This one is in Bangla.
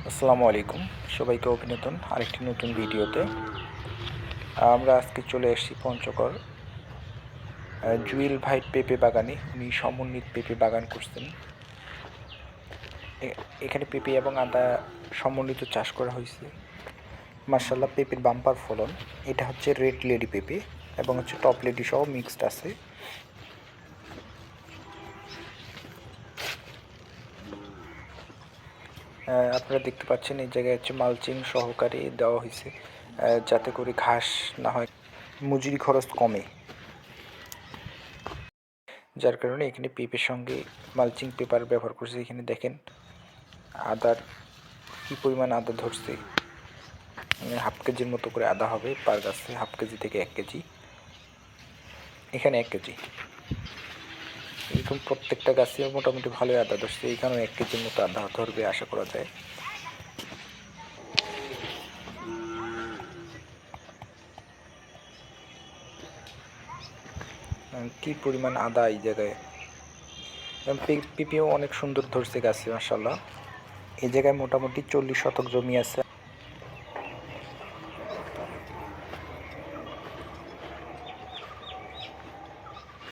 আসসালামু আলাইকুম, সবাইকে অভিনন্দন আরেকটি নতুন ভিডিওতে। আমরা আজকে চলে এসেছি পঞ্চগড় জুয়েল ভাইট পেঁপে বাগানে। উনি সমন্বিত পেঁপে বাগান করছেন। এখানে পেঁপে এবং আদা সমন্বিত চাষ করা হয়েছে। মার্শাল্লাহ, পেঁপের বাম্পার ফলন। এটা হচ্ছে রেড লেডি পেঁপে এবং হচ্ছে টপ লেডি সহ মিক্সড আছে। আপনারা দেখতে পাচ্ছেন এই জায়গায় হচ্ছে মালচিং সহকারে দেওয়া হয়েছে, যাতে করে ঘাস না হয়, মজুরি খরচ কমে। যার কারণে এখানে পেঁপের সঙ্গে মালচিং পেপার ব্যবহার করছে। এখানে দেখেন আদার কী পরিমাণ আদা ধরছে। হাফ কেজির মতো করে আদা হবে পার গাছে, হাফ কেজি থেকে 1 কেজি। এখানে 1 কেজি। এরকম প্রত্যেকটা গাছে মোটামুটি ভালোই আদা ধরছে। এখানেও 1 কেজির মতো আদা ধরবে আশা করা যায়। কি পরিমাণ আদা এই জায়গায়। পেঁপেও অনেক সুন্দর ধরছে গাছে মাশাআল্লাহ। এই জায়গায় মোটামুটি 40 শতক জমি আছে।